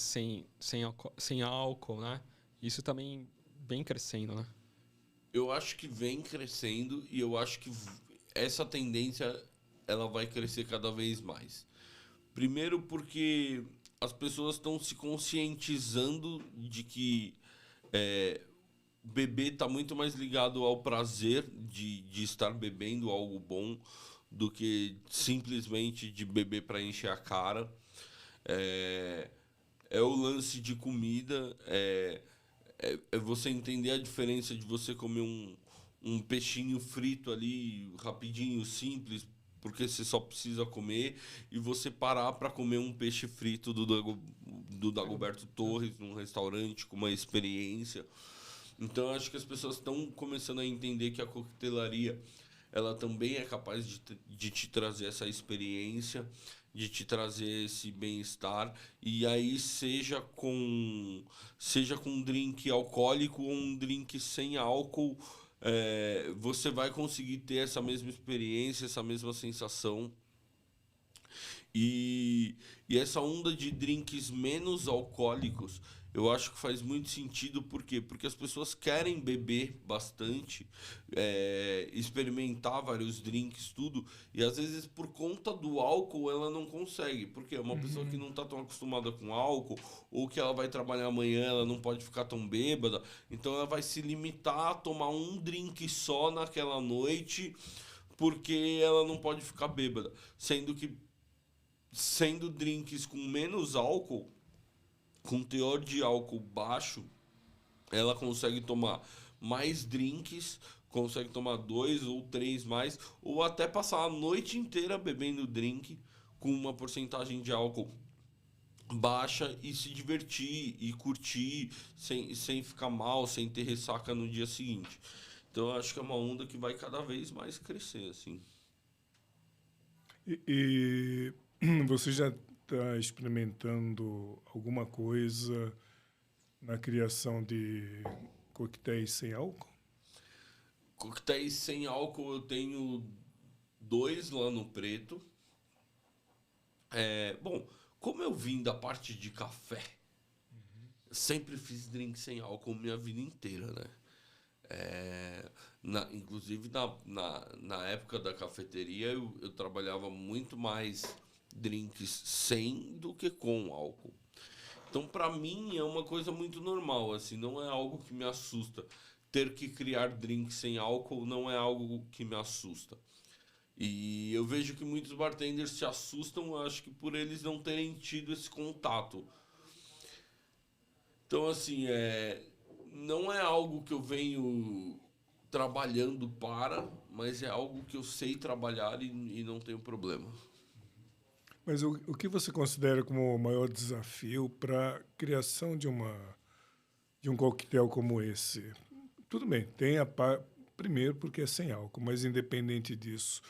sem álcool, né? Isso também vem crescendo, né? Eu acho que vem crescendo e eu acho que essa tendência ela vai crescer cada vez mais. Primeiro porque as pessoas estão se conscientizando de que beber está muito mais ligado ao prazer de estar bebendo algo bom do que simplesmente de beber para encher a cara. É o lance de comida, é você entender a diferença de você comer um peixinho frito ali, rapidinho, simples, porque você só precisa comer, e você parar para comer um peixe frito do Dagoberto Torres, num restaurante com uma experiência. Então, eu acho que as pessoas estão começando a entender que a coquetelaria ela também é capaz de te trazer essa experiência, de te trazer esse bem-estar, e aí seja com um drink alcoólico ou um drink sem álcool, você vai conseguir ter essa mesma experiência, essa mesma sensação. E essa onda de drinks menos alcoólicos, eu acho que faz muito sentido, por quê? Porque as pessoas querem beber bastante, experimentar vários drinks, tudo, e às vezes por conta do álcool ela não consegue, porque é uma pessoa que não está tão acostumada com álcool, ou que ela vai trabalhar amanhã, ela não pode ficar tão bêbada, então ela vai se limitar a tomar um drink só naquela noite, porque ela não pode ficar bêbada, sendo drinks com menos álcool, com teor de álcool baixo, ela consegue tomar mais drinks, consegue tomar 2 ou 3 mais, ou até passar a noite inteira bebendo drink com uma porcentagem de álcool baixa e se divertir e curtir sem ficar mal, sem ter ressaca no dia seguinte. Então eu acho que é uma onda que vai cada vez mais crescer, assim. E você já está experimentando alguma coisa na criação de coquetéis sem álcool? Coquetéis sem álcool eu tenho 2 lá no Preto. Bom, como eu vim da parte de café, sempre fiz drink sem álcool minha vida inteira, né? Inclusive na época da cafeteria eu trabalhava muito mais drinks sem do que com álcool. Então, para mim, é uma coisa muito normal, assim, não é algo que me assusta. Ter que criar drinks sem álcool não é algo que me assusta. E eu vejo que muitos bartenders se assustam, acho que por eles não terem tido esse contato. Então, assim, não é algo que eu venho trabalhando mas é algo que eu sei trabalhar e não tenho problema. Mas o que você considera como o maior desafio para a criação de um coquetel como esse? Tudo bem, primeiro porque é sem álcool, mas independente disso,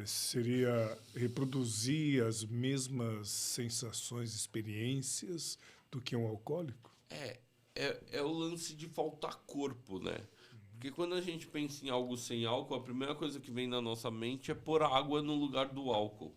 seria reproduzir as mesmas sensações, experiências do que um alcoólico? É o lance de faltar corpo, né? Porque quando a gente pensa em algo sem álcool, a primeira coisa que vem na nossa mente é pôr água no lugar do álcool.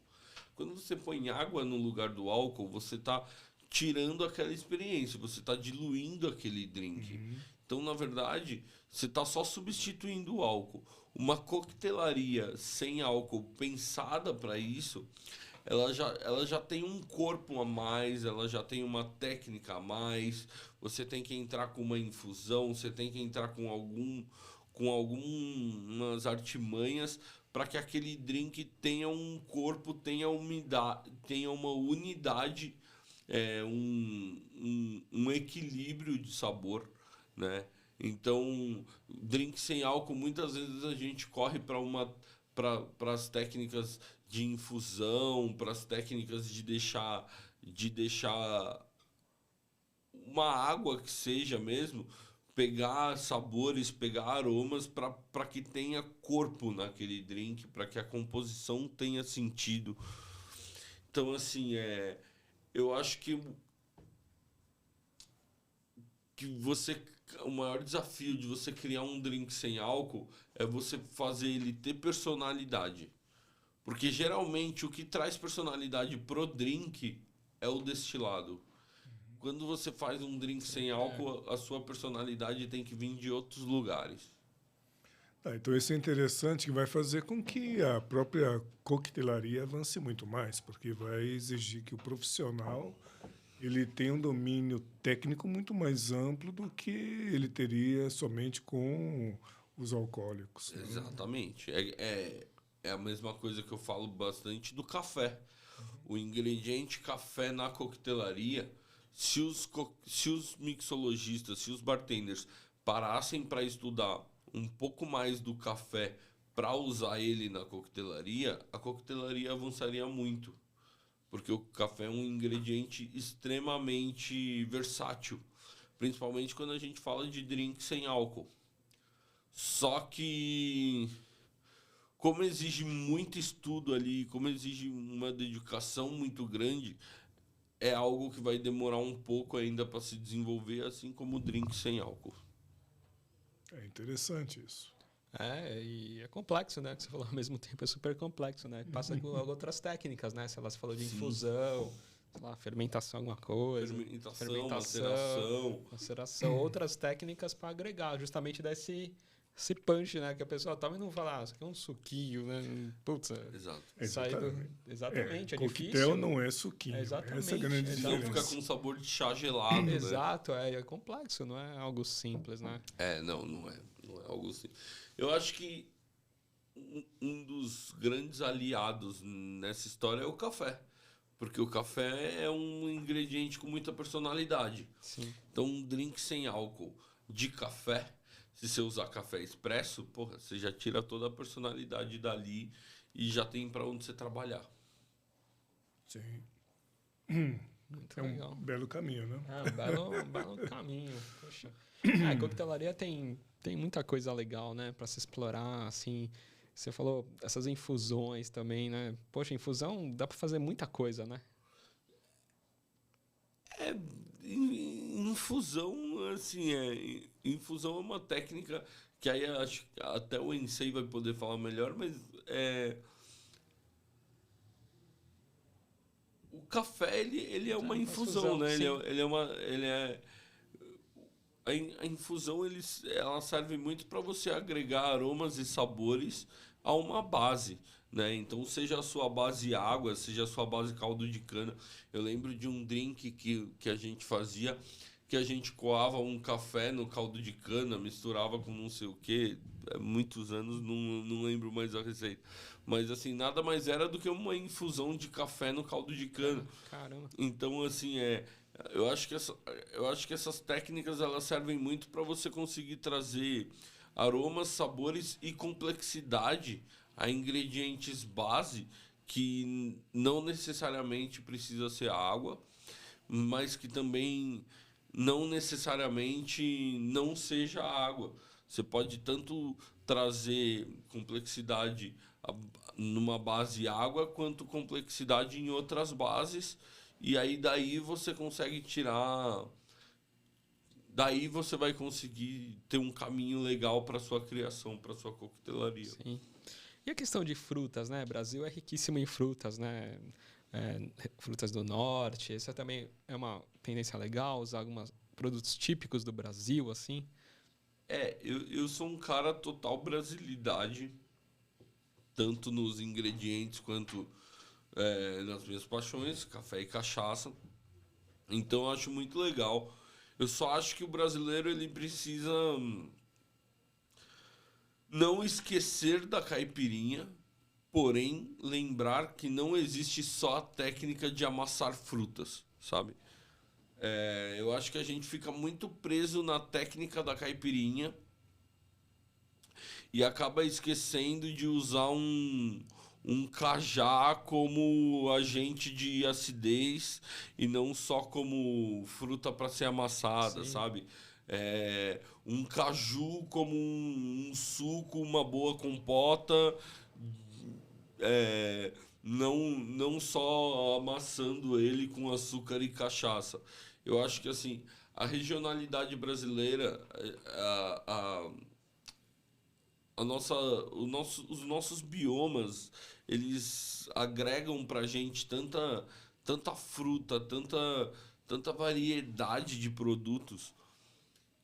Quando você põe água no lugar do álcool, você está tirando aquela experiência, você está diluindo aquele drink. Então, na verdade, você está só substituindo o álcool. Uma coquetelaria sem álcool pensada para isso, ela já tem um corpo a mais, ela já tem uma técnica a mais. Você tem que entrar com uma infusão, você tem que entrar com algumas artimanhas para que aquele drink tenha um corpo, tenha uma unidade, um equilíbrio de sabor, né? Então, drink sem álcool, muitas vezes a gente corre para as técnicas de infusão, para as técnicas de deixar uma água que seja mesmo, pegar sabores, pegar aromas para que tenha corpo naquele drink, para que a composição tenha sentido. Então, assim, eu acho que o maior desafio de você criar um drink sem álcool é você fazer ele ter personalidade. Porque geralmente o que traz personalidade pro drink é o destilado. Quando você faz um drink sem álcool, a sua personalidade tem que vir de outros lugares. Então isso é interessante, que vai fazer com que a própria coquetelaria avance muito mais, porque vai exigir que o profissional ele tenha um domínio técnico muito mais amplo do que ele teria somente com os alcoólicos. Exatamente. É a mesma coisa que eu falo bastante do café. O ingrediente café na coquetelaria, se os mixologistas, se os bartenders parassem para estudar um pouco mais do café para usar ele na coquetelaria, a coquetelaria avançaria muito. Porque o café é um ingrediente extremamente versátil, principalmente quando a gente fala de drink sem álcool. Só que, como exige muito estudo ali, como exige uma dedicação muito grande, é algo que vai demorar um pouco ainda para se desenvolver, assim como o drink sem álcool. É interessante isso. E é complexo, né? Que você falou ao mesmo tempo, é super complexo, né? Passa com outras técnicas, né? Se ela falou de infusão, sei lá, fermentação, alguma coisa. Maceração, outras técnicas para agregar, justamente dar esse punch, né? Que a pessoa toma e não fala, isso aqui é um suquinho, né? Putz, exato. Exatamente, é difícil. Coquetel não é suquinho. Exatamente. Essa é a grande diferença. Não fica com sabor de chá gelado, né? Exato, é complexo, não é algo simples, né? Não é algo simples. Eu acho que um dos grandes aliados nessa história é o café. Porque o café é um ingrediente com muita personalidade. Sim. Então, um drink sem álcool de café, se você usar café expresso, você já tira toda a personalidade dali e já tem para onde você trabalhar. Sim. Muito legal. Um belo caminho, né? Um belo caminho. Poxa. A coquetelaria tem muita coisa legal, né? Para se explorar, assim. Você falou essas infusões também, né? Poxa, infusão dá para fazer muita coisa, né? Em infusão, assim, infusão é uma técnica que aí acho que até o Ensei vai poder falar melhor, mas o café ele é uma infusão, né? A infusão ela serve muito para você agregar aromas e sabores a uma base, né? Então, seja a sua base água, seja a sua base caldo de cana. Eu lembro de um drink que a gente fazia, que a gente coava um café no caldo de cana, misturava com não sei o quê. Muitos anos, não lembro mais a receita. Mas, assim, nada mais era do que uma infusão de café no caldo de cana. Caramba. Então, assim, eu acho que essas técnicas elas servem muito para você conseguir trazer aromas, sabores e complexidade a ingredientes base que não necessariamente precisa ser água, mas que também não necessariamente não seja água. Você pode tanto trazer complexidade numa base água quanto complexidade em outras bases, e aí daí você consegue tirar. Daí você vai conseguir ter um caminho legal para sua criação, para sua coquetelaria. Sim. E a questão de frutas, né? O Brasil é riquíssimo em frutas, né? Frutas do norte. Essa também é uma tendência legal, usar alguns produtos típicos do Brasil, assim. Eu sou um cara total brasilidade, tanto nos ingredientes quanto nas minhas paixões, café e cachaça. Então eu acho muito legal. Eu só acho que o brasileiro ele precisa não esquecer da caipirinha, porém lembrar que não existe só a técnica de amassar frutas, sabe? Eu acho que a gente fica muito preso na técnica da caipirinha e acaba esquecendo de usar um cajá como agente de acidez e não só como fruta para ser amassada, Sim. sabe? Um caju como um suco, uma boa compota, não só amassando ele com açúcar e cachaça. Eu acho que assim a regionalidade brasileira, os nossos biomas, eles agregam pra gente tanta fruta, tanta variedade de produtos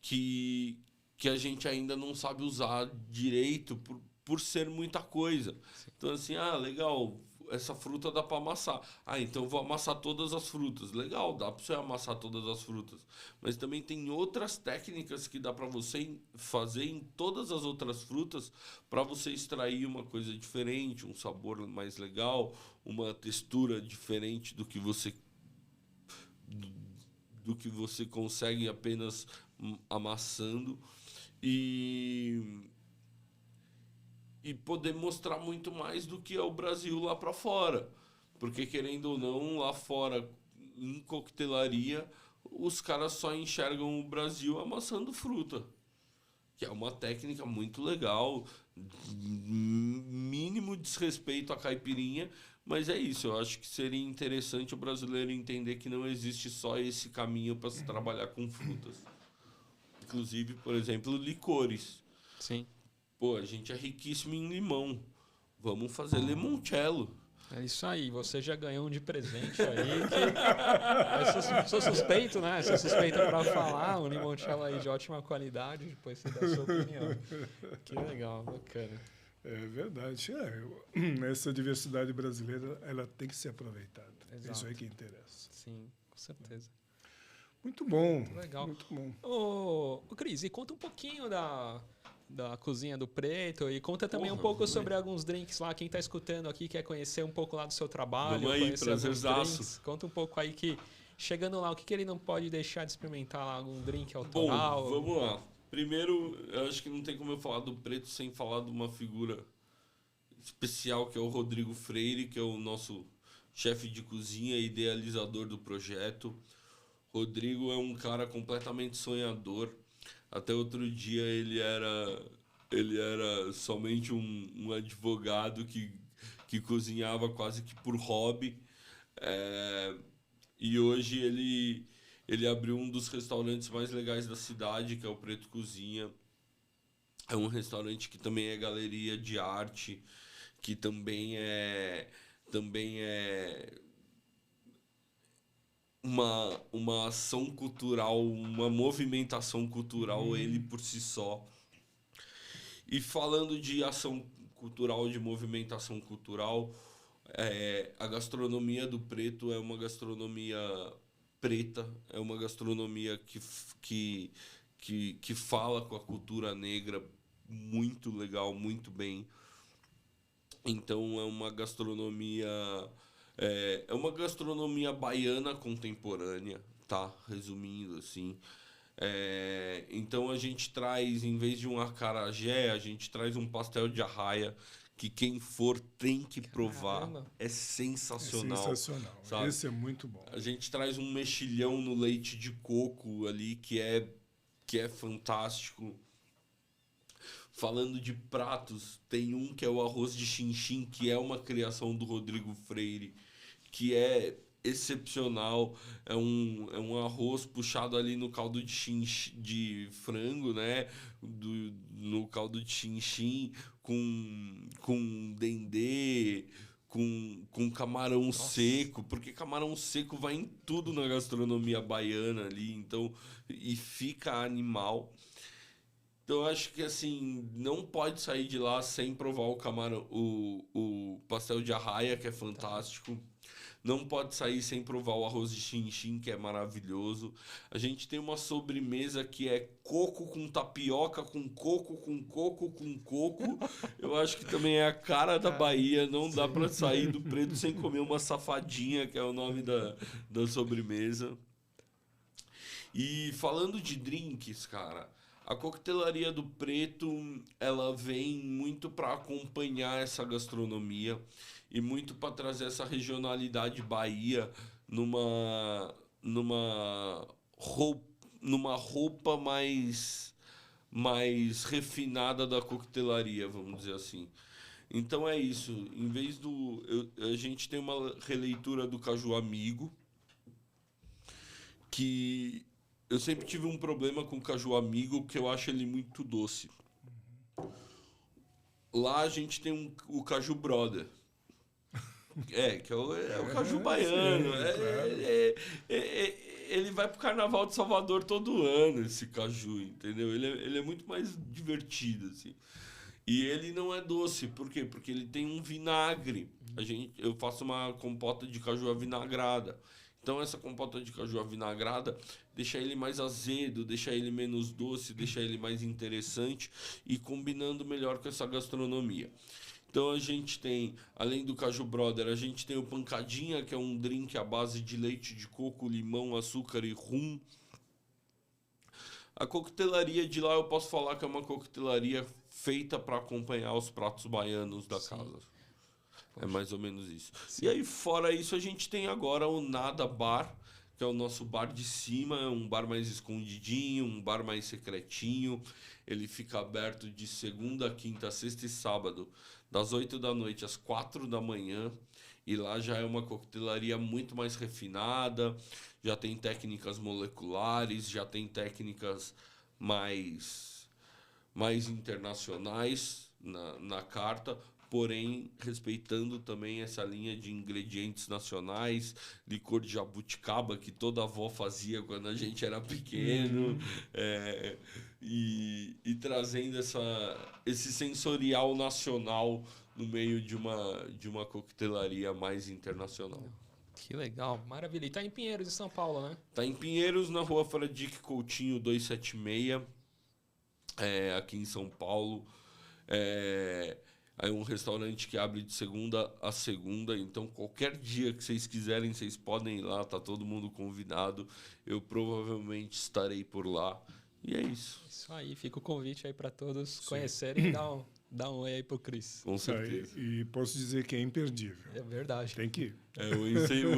que a gente ainda não sabe usar direito por ser muita coisa. Então, assim, legal, essa fruta dá para amassar. Então eu vou amassar todas as frutas. Legal, dá para você amassar todas as frutas. Mas também tem outras técnicas que dá para você fazer em todas as outras frutas para você extrair uma coisa diferente, um sabor mais legal, uma textura diferente do que você consegue apenas amassando. E poder mostrar muito mais do que é o Brasil lá para fora. Porque, querendo ou não, lá fora, em coquetelaria, os caras só enxergam o Brasil amassando fruta. Que é uma técnica muito legal, mínimo desrespeito à caipirinha, mas é isso. Eu acho que seria interessante o brasileiro entender que não existe só esse caminho para se trabalhar com frutas. Inclusive, por exemplo, licores. Sim. Pô, a gente é riquíssimo em limão. Vamos fazer limoncello. É isso aí, você já ganhou um de presente aí. Eu sou suspeito, né? Sou suspeito para falar. Um limoncello aí de ótima qualidade, depois você dá a sua opinião. Que legal, bacana. É verdade. Essa diversidade brasileira ela tem que ser aproveitada. Exato. É isso aí que interessa. Sim, com certeza. Muito bom. Muito legal. Muito bom. Ô, Cris, e conta um pouquinho da cozinha do Preto e conta também um pouco sobre alguns drinks lá. Quem está escutando aqui quer conhecer um pouco lá do seu trabalho. Vamos aí, conhecer alguns prazerzaço. drinks. Conta um pouco aí que, chegando lá, o que ele não pode deixar de experimentar lá? Algum drink autoral? Bom, vamos lá. Primeiro, eu acho que não tem como eu falar do Preto sem falar de uma figura especial, que é o Rodrigo Freire, que é o nosso chefe de cozinha e idealizador do projeto. Rodrigo é um cara completamente sonhador. Até outro dia ele era somente um advogado que cozinhava quase que por hobby. E hoje Ele abriu um dos restaurantes mais legais da cidade, que é o Preto Cozinha. É um restaurante que também é galeria de arte, que também é uma ação cultural, uma movimentação cultural, ele por si só. E falando de ação cultural, de movimentação cultural, a gastronomia do Preto é uma gastronomia preta, é uma gastronomia que fala com a cultura negra muito legal, muito bem. Então é uma gastronomia baiana contemporânea, tá? Resumindo assim. Então a gente traz, em vez de um acarajé, a gente traz um pastel de arraia que quem for tem que provar. Caramba. É É sensacional, sensacional. sabe? Esse é muito bom. A gente traz um mexilhão no leite de coco ali que é fantástico. Falando de pratos, tem um que é o arroz de chinchim, que é uma criação do Rodrigo Freire, que é excepcional. É um arroz puxado ali no caldo de frango, né? No caldo de chinchim, com dendê, com camarão seco, porque camarão seco vai em tudo na gastronomia baiana ali, então, e fica animal. Então eu acho que assim, não pode sair de lá sem provar o camarão, o pastel de arraia, que é fantástico. Não pode sair sem provar o arroz de chinchim, que é maravilhoso. A gente tem uma sobremesa que é coco com tapioca, com coco, com coco, com coco. Eu acho que também é a cara da Bahia. Não dá pra sair do Preto sem comer uma safadinha, que é o nome da sobremesa. E falando de drinks, cara, a coquetelaria do Preto, ela vem muito para acompanhar essa gastronomia e muito para trazer essa regionalidade Bahia numa roupa, numa roupa mais refinada da coquetelaria, vamos dizer assim. Então é isso. Em vez a gente tem uma releitura do Caju Amigo, que eu sempre tive um problema com o caju amigo, que eu acho ele muito doce. Lá a gente tem o caju brother. Que é o caju baiano. Sim, claro. Ele vai pro Carnaval de Salvador todo ano, esse caju, entendeu? Ele é muito mais divertido, assim. E ele não é doce, por quê? Porque ele tem um vinagre. Eu faço uma compota de caju avinagrada. Então essa compota de caju avinagrada deixa ele mais azedo, deixa ele menos doce, deixa ele mais interessante e combinando melhor com essa gastronomia. Então a gente tem, além do Caju Brother, a gente tem o Pancadinha, que é um drink à base de leite de coco, limão, açúcar e rum. A coquetelaria de lá eu posso falar que é uma coquetelaria feita para acompanhar os pratos baianos da Sim. casa. É Poxa. mais ou menos isso. Sim. E aí, fora isso, a gente tem agora o Nada Bar, que é o nosso bar de cima, é um bar mais escondidinho, um bar mais secretinho. Ele fica aberto de segunda, quinta, sexta e sábado, das 8 da noite às 4 da manhã. E lá já é uma coquetelaria muito mais refinada, já tem técnicas moleculares, já tem técnicas mais internacionais na carta, porém respeitando também essa linha de ingredientes nacionais, licor de jabuticaba que toda avó fazia quando a gente era pequeno, e trazendo esse sensorial nacional no meio de uma coquetelaria mais internacional. Que legal, maravilha. E tá em Pinheiros, em São Paulo, né? Tá em Pinheiros, na rua Fradique Coutinho 276, aqui em São Paulo. É um restaurante que abre de segunda a segunda, então qualquer dia que vocês quiserem, vocês podem ir lá, tá todo mundo convidado. Eu provavelmente estarei por lá. E é isso. Isso aí, fica o convite aí para todos Sim. conhecerem e dar um oi aí pro Cris. Com certeza. E posso dizer que é imperdível. É verdade. Tem que ir. O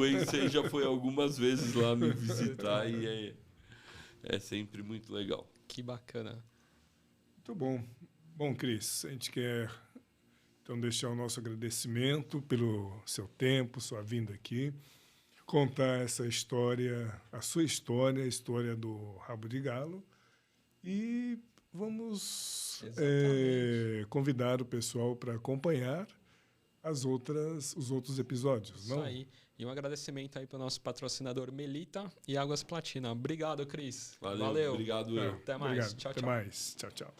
Ensei já foi algumas vezes lá me visitar e é sempre muito legal. Que bacana. Muito bom. Bom, Cris, a gente quer então deixar o nosso agradecimento pelo seu tempo, sua vinda aqui. contar essa história, a sua história, a história do Rabo de Galo. E vamos convidar o pessoal para acompanhar os outros episódios. Isso aí. E um agradecimento aí para o nosso patrocinador Melita e Águas Platina. Obrigado, Cris. Valeu. Obrigado, eu. Até mais. Obrigado. Tchau, Até tchau. mais. Tchau, tchau.